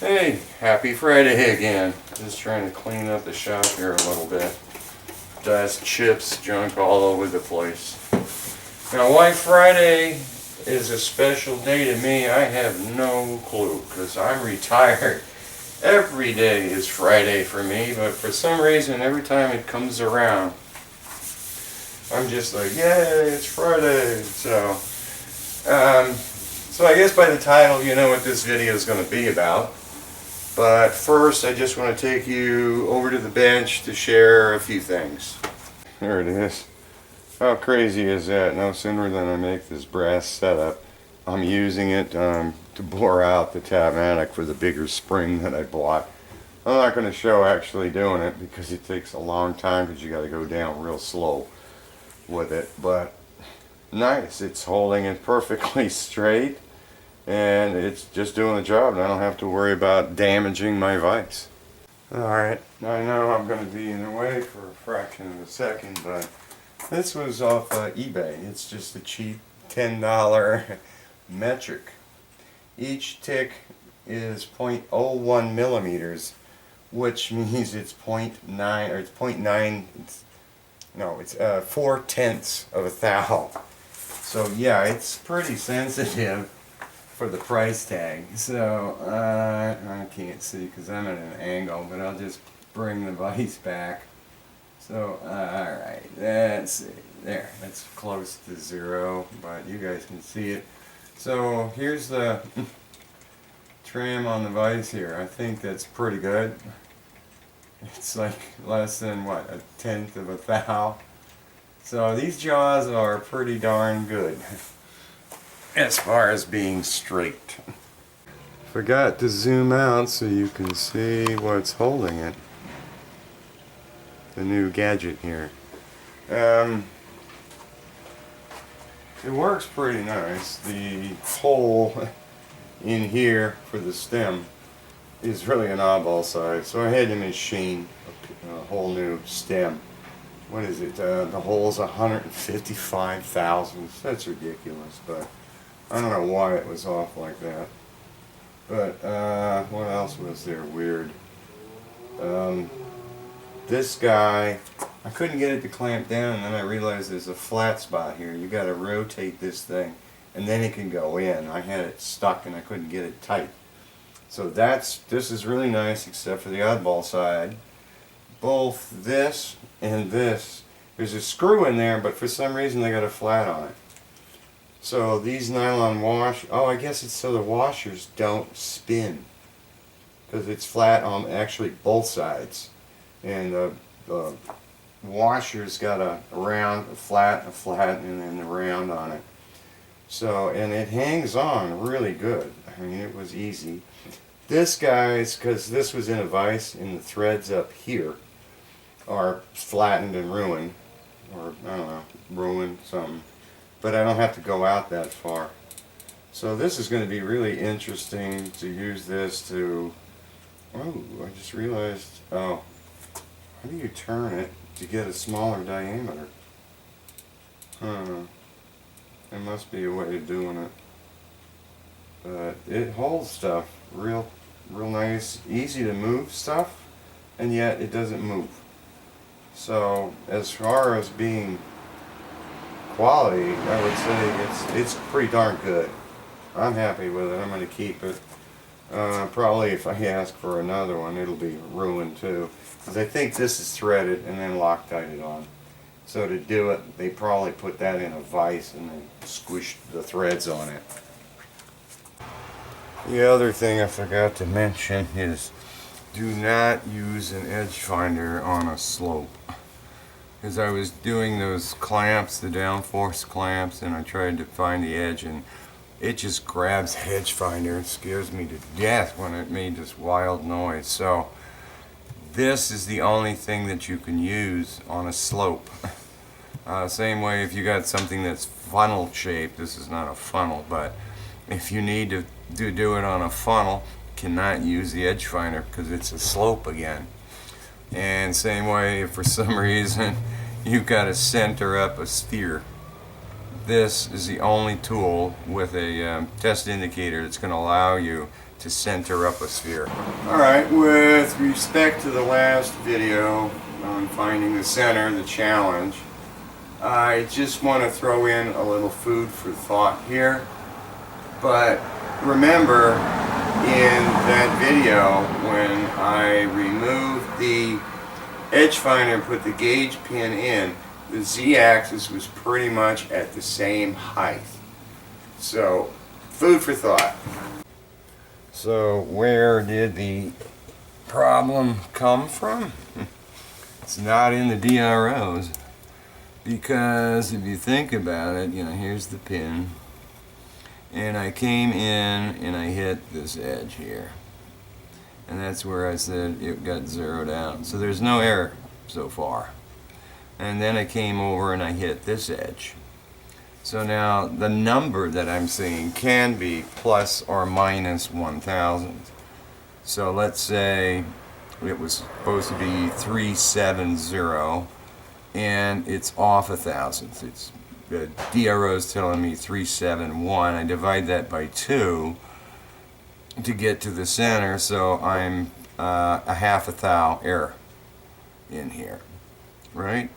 Hey, happy Friday again. Just trying to clean up the shop here a little bit. Dust, chips, junk all over the place. Now why Friday is a special day to me, I have no clue, because I'm retired. Every day is Friday for me, but for some reason every time it comes around, I'm just like, yay, it's Friday. So I guess by the title you know what this video is going to be about. But first I just want to take you over to the bench to share a few things. There it is. How crazy is that? No sooner than I make this brass setup, I'm using it to bore out the Tabmatic for the bigger spring that I bought. I'm not going to show actually doing it because it takes a long time because you got to go down real slow with it. But nice, it's holding it perfectly straight. And it's just doing the job, and I don't have to worry about damaging my vise. Alright, I know I'm going to be in the way for a fraction of a second, but this was off eBay. It's just a cheap $10 metric. Each tick is 0.01 millimeters, which means it's 0.9, or it's 0.9, it's 4/10 of a thou. So yeah, it's pretty sensitive for the price tag. So I can't see because I'm at an angle, but I'll just bring the vise back. So alright, let's see, there, that's close to zero, but you guys can see it. So here's the trim on the vise here. I think that's pretty good. It's like less than what, 1/10 of a thou. So these jaws are pretty darn good as far as being straight. Forgot to zoom out so you can see what's holding it. The new gadget here. It works pretty nice. The hole in here for the stem is really an oddball size, so I had to machine a whole new stem. What is it? The hole's 155 thousandths. That's ridiculous, but I don't know why it was off like that. But what else was there weird? This guy, I couldn't get it to clamp down, and then I realized there's a flat spot here. You got to rotate this thing, and then it can go in. I had it stuck, and I couldn't get it tight. So this is really nice, except for the oddball side. Both this and this, there's a screw in there, but for some reason they got a flat on it. So these nylon I guess it's so the washers don't spin, because it's flat on actually both sides. And the washer's got a round, a flat, and then a round on it. So, and it hangs on really good. I mean, it was easy. This guy's, because this was in a vise, and the threads up here are flattened and ruined, or I don't know, ruined something. But I don't have to go out that far. So this is going to be really interesting to use this to, oh, I just realized, oh, how do you turn it to get a smaller diameter? There must be a way of doing it. But it holds stuff real nice, easy to move stuff, and yet it doesn't move. So as far as being quality, I would say it's pretty darn good. I'm happy with it. I'm going to keep it. Probably if I ask for another one, it'll be ruined too, because I think this is threaded and then Loctited on. So to do it, they probably put that in a vise and then squished the threads on it. The other thing I forgot to mention is do not use an edge finder on a slope. Because I was doing those clamps, the downforce clamps, and I tried to find the edge, and it just grabs the edge finder. It scares me to death when it made this wild noise. So this is the only thing that you can use on a slope. Same way if you got something that's funnel shaped. This is not a funnel, but if you need to do it on a funnel, cannot use the edge finder because it's a slope again. And same way if for some reason you've got to center up a sphere, this is the only tool with a test indicator that's going to allow you to center up a sphere. Alright, with respect to the last video on finding the center, the challenge, I just want to throw in a little food for thought here. But remember, in that video, when I removed the edge finder and put the gauge pin in, the z-axis was pretty much at the same height. So, food for thought. So, where did the problem come from? It's not in the DROs. Because if you think about it, you know, here's the pin. And I came in and I hit this edge here. And that's where I said it got zeroed out. So there's no error so far. And then I came over and I hit this edge. So now the number that I'm seeing can be plus or minus 1,000. So let's say it was supposed to be 370 and it's off 1,000. It's the DRO is telling me 371. I divide that by 2 to get to the center, so I'm a half a thou error in here, right?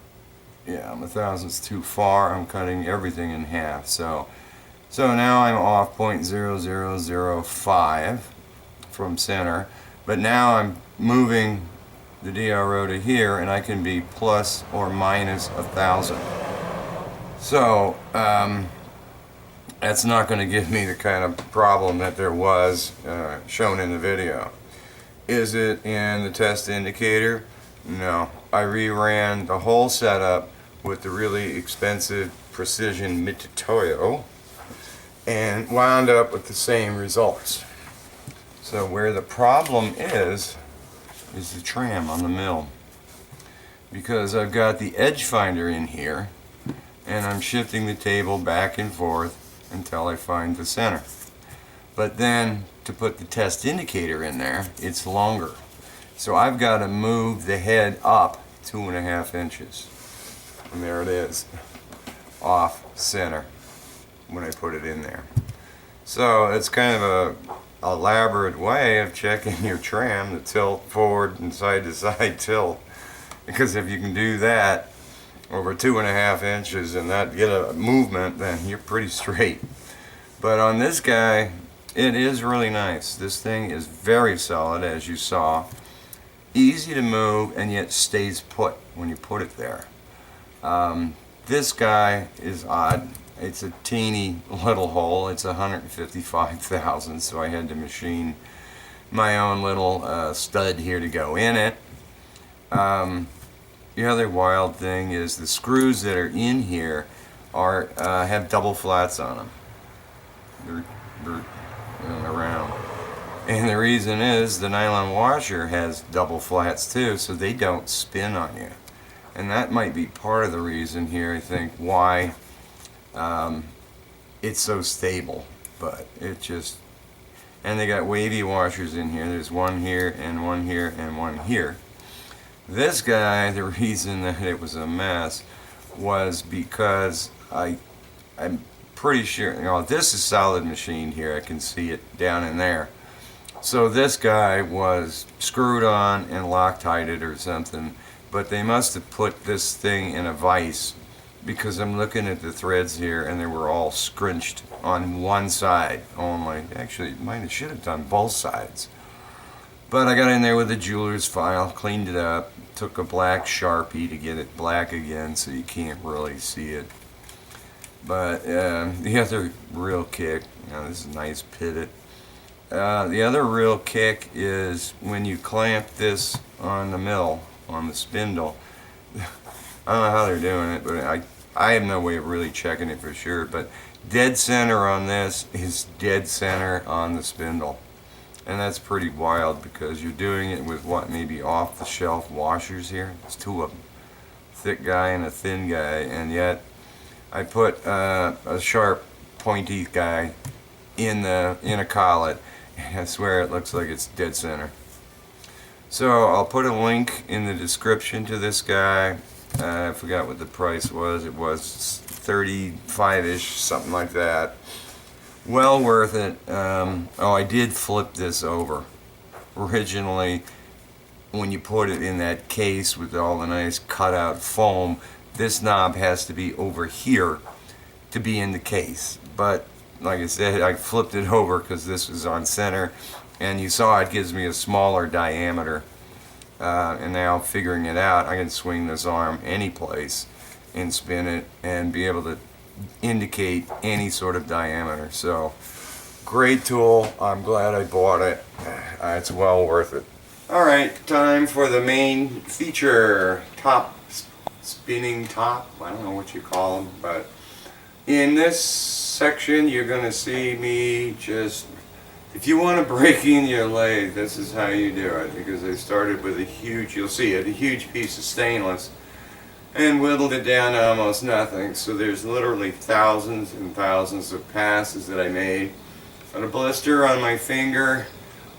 Yeah, 1,000's too far. I'm cutting everything in half. So now I'm off 0.0005 from center, but now I'm moving the DRO to here, and I can be plus or minus 1,000. So that's not going to give me the kind of problem that there was shown in the video. Is it in the test indicator? No. I reran the whole setup with the really expensive Precision Mitutoyo and wound up with the same results. So where the problem is the tram on the mill. Because I've got the edge finder in here and I'm shifting the table back and forth until I find the center. But then to put the test indicator in there, it's longer. So I've got to move the head up 2.5 inches. And there it is, off center when I put it in there. So it's kind of a elaborate way of checking your tram, the tilt forward and side to side tilt. Because if you can do that over 2.5 inches and not get a movement, then you're pretty straight. But on this guy, it is really nice. This thing is very solid, as you saw. Easy to move and yet stays put when you put it there. This guy is odd. It's a teeny little hole. It's 155,000, so I had to machine my own little stud here to go in it. The other wild thing is the screws that are in here are have double flats on them. They're around. And the reason is the nylon washer has double flats too, so they don't spin on you. And that might be part of the reason here, I think, why it's so stable. But it just, and they got wavy washers in here. There's one here and one here and one here. This guy, the reason that it was a mess was because I'm pretty sure, you know, this is solid machined here. I can see it down in there. So this guy was screwed on and Loctited or something, but they must have put this thing in a vise because I'm looking at the threads here and they were all scrunched on one side only. Actually, should have done both sides. But I got in there with a jeweler's file, cleaned it up, took a black Sharpie to get it black again so you can't really see it. But the other real kick, you know, this is a nice pivot. The other real kick is when you clamp this on the mill, on the spindle. I don't know how they're doing it, but I have no way of really checking it for sure, but dead center on this is dead center on the spindle. And that's pretty wild because you're doing it with what, maybe off-the-shelf washers here. It's two of them, thick guy and a thin guy, and yet I put a sharp, pointy guy in a collet, and I swear it looks like it's dead center. So I'll put a link in the description to this guy. I forgot what the price was. It was $35-ish, something like that. Well worth it. Oh, I did flip this over. Originally, when you put it in that case with all the nice cutout foam, this knob has to be over here to be in the case. But like I said, I flipped it over because this was on center, and you saw it gives me a smaller diameter. And now figuring it out, I can swing this arm any place and spin it and be able to indicate any sort of diameter. So great tool. I'm glad I bought it. It's well worth it. Alright, time for the main feature. Spinning top. I don't know what you call them, but in this section you're going to see me just, if you want to break in your lathe, this is how you do it, because I started with a huge, you'll see it, a huge piece of stainless and whittled it down to almost nothing. So there's literally thousands and thousands of passes that I made. Got a blister on my finger,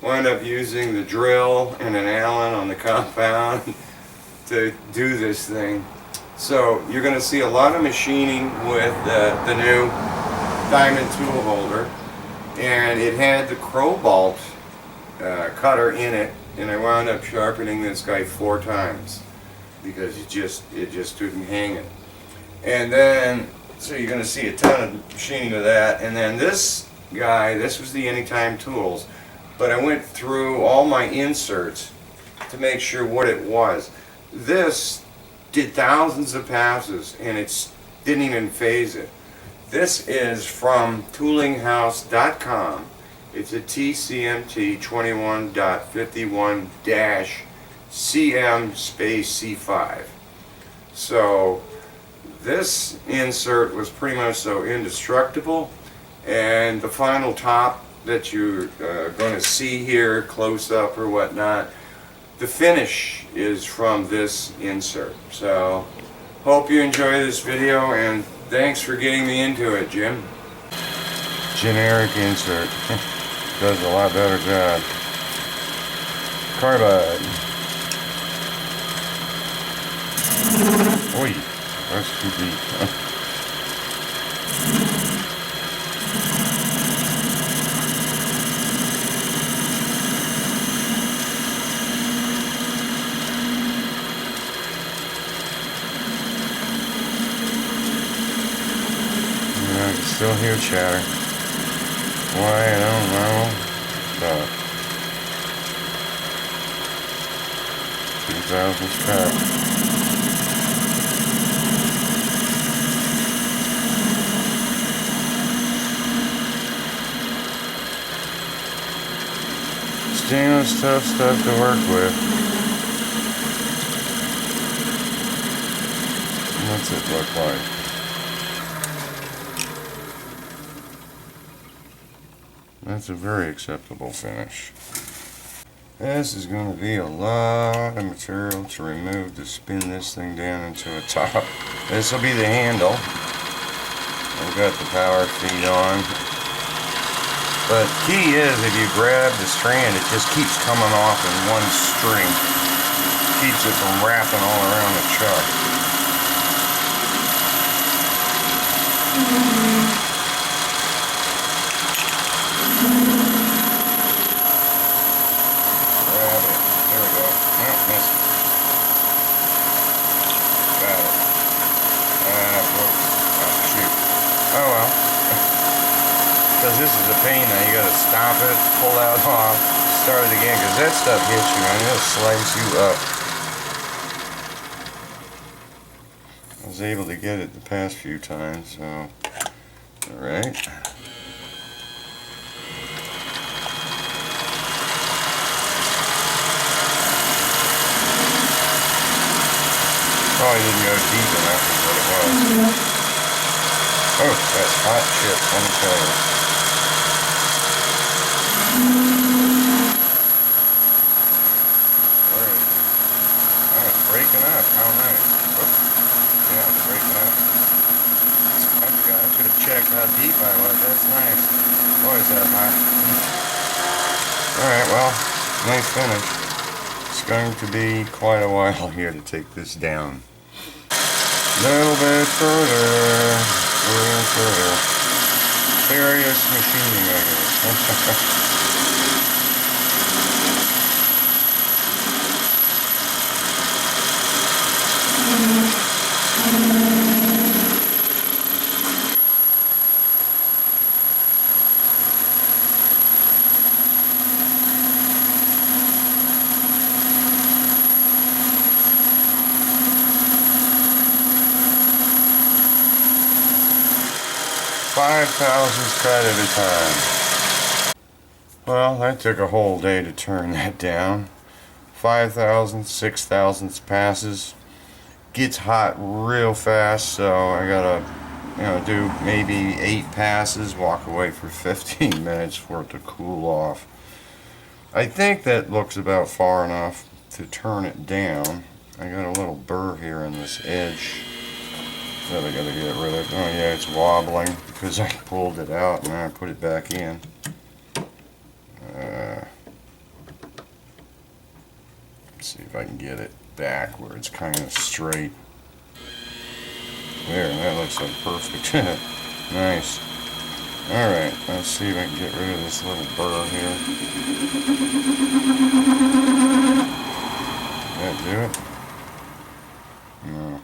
wound up using the drill and an Allen on the compound to do this thing. So you're going to see a lot of machining with the new diamond tool holder, and it had the Crowbolt cutter in it, and I wound up sharpening this guy 4 times because it just couldn't hang it. And then, so you're going to see a ton of machining with that. And then this guy, this was the Anytime Tools, but I went through all my inserts to make sure what it was. This did thousands of passes and it didn't even phase it. This is from toolinghouse.com. It's a TCMT 21.51-CM space C5. So this insert was pretty much so indestructible, and the final top that you're going to see here close up or whatnot, the finish is from this insert. So hope you enjoy this video, and thanks for getting me into it, Jim. Generic insert. Does a lot better job. Carbide. Oi, that's too deep. I can still hear chatter. Why, I don't know. But 2000 scrap. Stainless, tough stuff to work with. What's it look like? That's a very acceptable finish. This is going to be a lot of material to remove to spin this thing down into a top. This will be the handle. I've got the power feed on. But key is, if you grab the strand, it just keeps coming off in one string. Keeps it from wrapping all around the chuck. Because this is a pain now, you gotta stop it, pull that off, start it again, because that stuff hits you, man, it'll slice you up. I was able to get it the past few times, so, alright. Probably didn't go deep enough is what it was. Oh, that's hot shit, let me tell you. Oh, it's breaking up. How nice. Oh, yeah, it's breaking up. I should have checked how deep I was. That's nice. Boy, is that hot. Alright, well, nice finish. It's going to be quite a while here to take this down. Little bit further. Various machining, I guess. 5,000 cut at a time. Well, that took a whole day to turn that down. 5,000, 6,000 passes. Gets hot real fast, so I gotta, do maybe 8 passes, walk away for 15 minutes for it to cool off. I think that looks about far enough to turn it down. I got a little burr here on this edge that I gotta get rid of. Oh yeah, it's wobbling because I pulled it out and I put it back in. Let's see if I can get it back where it's kind of straight. There, that looks like perfect. Nice. Alright, let's see if I can get rid of this little burr here. Did that do it? No.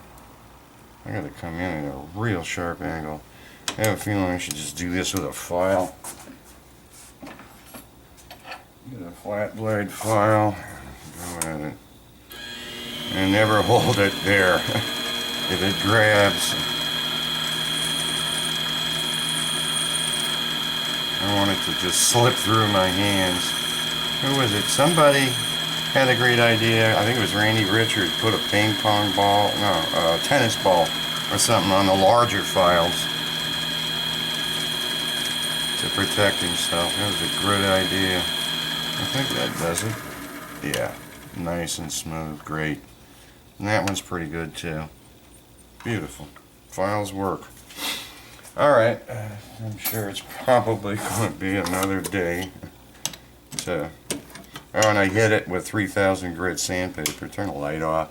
I gotta come in at a real sharp angle. I have a feeling I should just do this with a file. Get a flat blade file. Go at it. And never hold it there. If it grabs, I want it to just slip through my hands. Who was it? Somebody had a great idea. I think it was Randy Richards. Put a ping pong ball, no, a tennis ball or something on the larger files to protect himself. That was a great idea. I think that does it. Yeah, nice and smooth. Great. And that one's pretty good too. Beautiful. Files work. Alright, I'm sure it's probably going to be another day to... Oh, and I hit it with 3000 grit sandpaper. Turn the light off.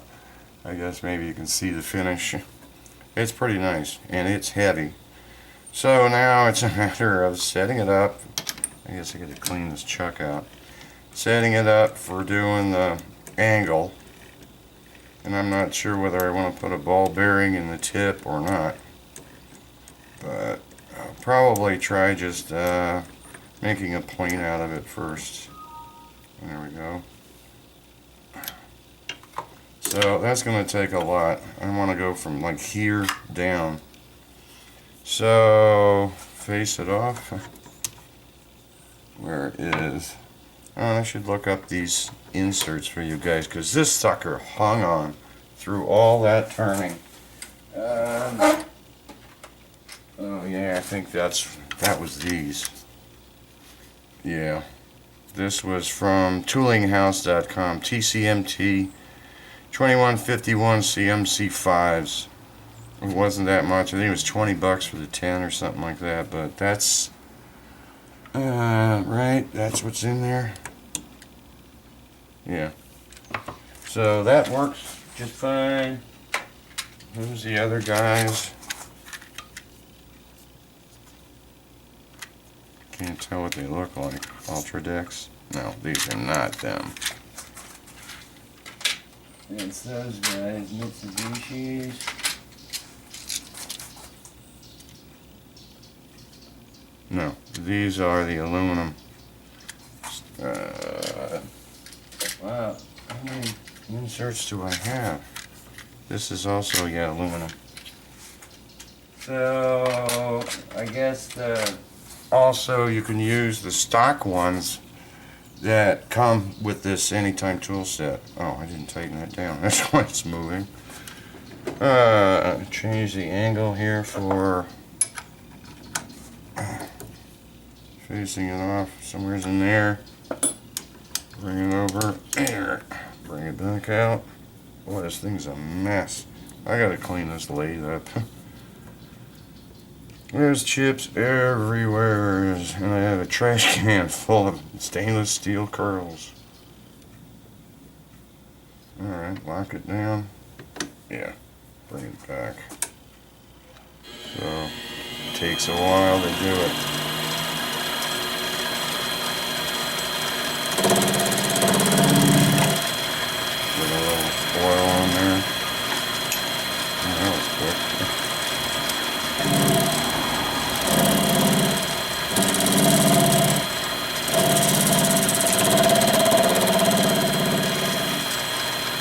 I guess maybe you can see the finish. It's pretty nice, and it's heavy. So now it's a matter of setting it up. I guess I got to clean this chuck out. Setting it up for doing the angle. And I'm not sure whether I want to put a ball bearing in the tip or not. But I'll probably try just making a plane out of it first. There we go. So that's going to take a lot. I want to go from like here down. So face it off. Where it is. Oh, I should look up these inserts for you guys because this sucker hung on through all that turning. Oh yeah, I think that was these. Yeah, this was from toolinghouse.com. TCMT 2151 CMC5s. It wasn't that much. I think it was 20 bucks for the 10 or something like that. But that's right. That's what's in there. Yeah. So that works just fine. Who's the other guys? Can't tell what they look like. Ultradex? No, these are not them. It's those guys, Mitsubishi's. No, these are the aluminum. Wow, how many inserts do I have? This is also, yeah, aluminum. So, I guess also you can use the stock ones that come with this Anytime tool set. Oh, I didn't tighten that down. That's why it's moving. Change the angle here for facing it off. Somewhere's in there. Bring it over. There. Bring it back out. Boy, this thing's a mess. I gotta clean this lathe up. There's chips everywhere, and I have a trash can full of stainless steel curls. Alright, lock it down. Yeah, bring it back. So it takes a while to do it. Put a little oil on there. Oh, that was quick.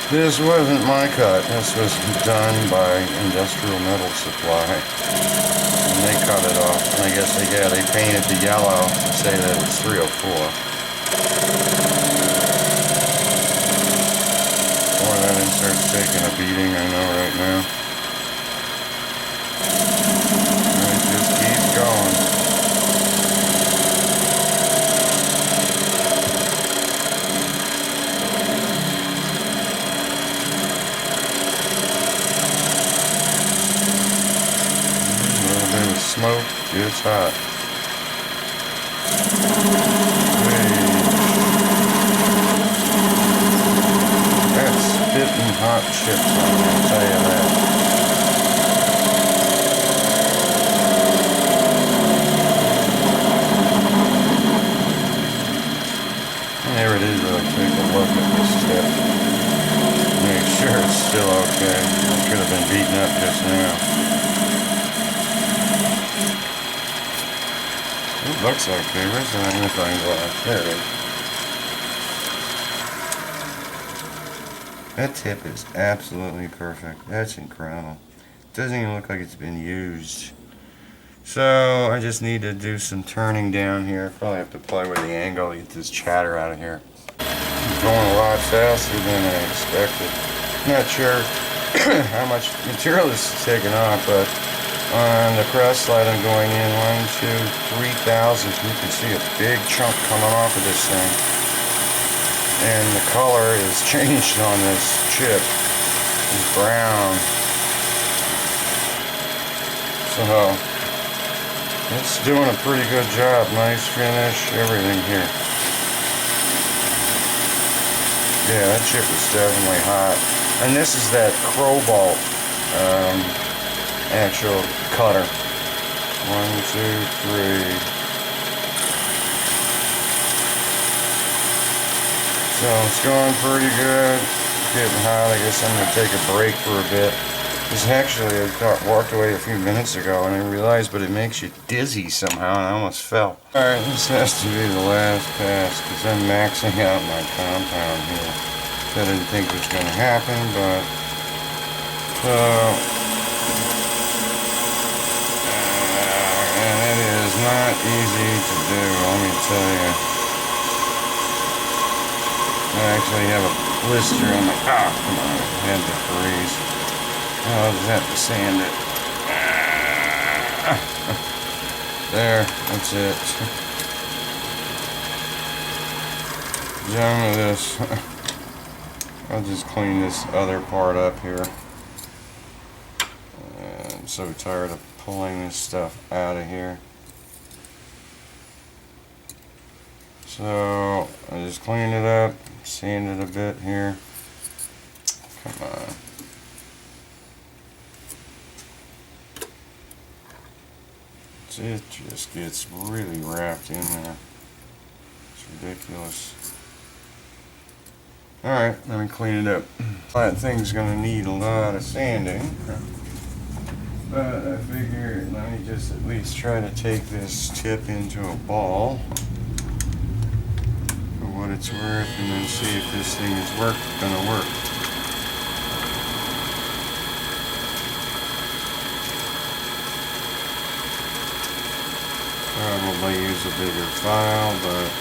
This wasn't my cut. This was done by Industrial Metal Supply. And they cut it off. And I guess they painted the yellow to say that it's 304. Boy, that insert's taking a beating, I know right now. And it just keeps going. Smoke, it's hot. That's spitting hot chips, I'm going to tell you that. There it is, really take a look at this tip. Make sure it's still okay. It could have been beaten up just now. It looks okay. Where's the magnifying glass? There it is. That tip is absolutely perfect. That's incredible. Doesn't even look like it's been used. So I just need to do some turning down here. Probably have to play with the angle to get this chatter out of here. It's going a lot faster than I expected. Not sure how much material this is taking off, but on the cross slide I'm going in 3 thousandths. You can see a big chunk coming off of this thing. And the color is changed on this chip. It's brown. So it's doing a pretty good job. Nice finish, everything here. Yeah, that chip is definitely hot. And this is that Cobalt actual cutter. 1, 2, 3. So it's going pretty good. It's getting hot. I guess I'm going to take a break for a bit. This actually, I walked away a few minutes ago and I realized, but it makes you dizzy somehow, and I almost fell. Alright, this has to be the last pass because I'm maxing out my compound here. I didn't think it was going to happen, but and it is not easy to do, let me tell you. I actually have a blister on my, come on, I had to freeze. I'll just have to sand it. There, that's it. Done with this. I'll just clean this other part up here. I'm so tired of pulling this stuff out of here. So I just cleaned it up, sanded a bit here. Come on. It just gets really wrapped in there. It's ridiculous. Alright, let me clean it up. That thing's gonna need a lot of sanding. But I figured let me just at least try to take this tip into a ball for what it's worth and then see if this thing is gonna work. Probably use a bigger file, but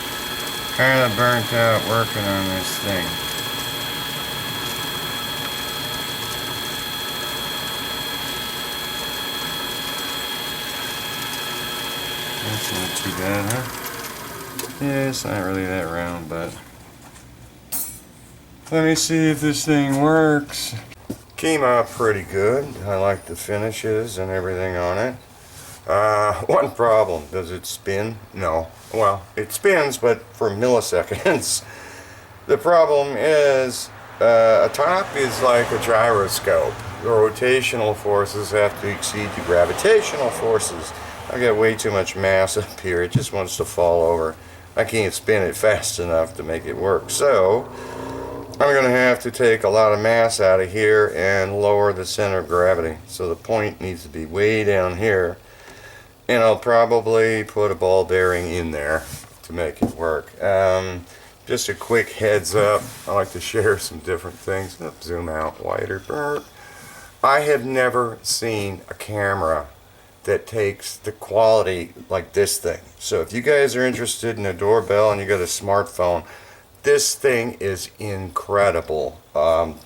kind of burnt out working on this thing. That's not too bad, huh? Yeah, it's not really that round, but let me see if this thing works. Came out pretty good. I like the finishes and everything on it. One problem, does it spin? No. Well, it spins, but for milliseconds. The problem is A top is like a gyroscope. The rotational forces have to exceed the gravitational forces. I got way too much mass up here. It just wants to fall over. I can't spin it fast enough to make it work. So I'm going to have to take a lot of mass out of here and lower the center of gravity. So the point needs to be way down here. And I'll probably put a ball bearing in there to make it work. Just a quick heads up. I like to share some different things. Zoom out wider. I have never seen a camera that takes the quality like this thing. So if you guys are interested in a doorbell and you got a smartphone, this thing is incredible.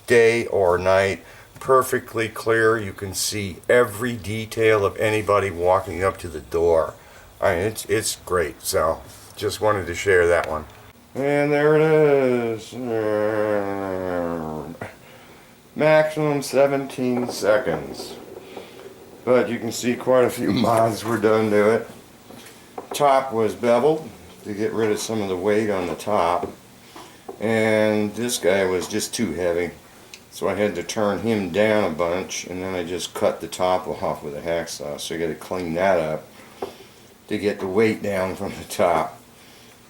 Day or night, perfectly clear. You can see every detail of anybody walking up to the door. I mean, it's great. So just wanted to share that one. And there it is. Maximum 17 seconds. But you can see quite a few mods were done to it. Top was beveled to get rid of some of the weight on the top. And this guy was just too heavy. So I had to turn him down a bunch, and then I just cut the top off with a hacksaw. So I got to clean that up to get the weight down from the top.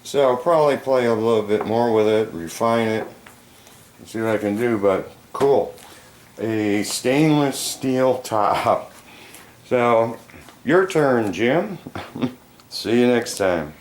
So I'll probably play a little bit more with it, refine it, and see what I can do, but cool. A stainless steel top. So, your turn, Jim. See you next time.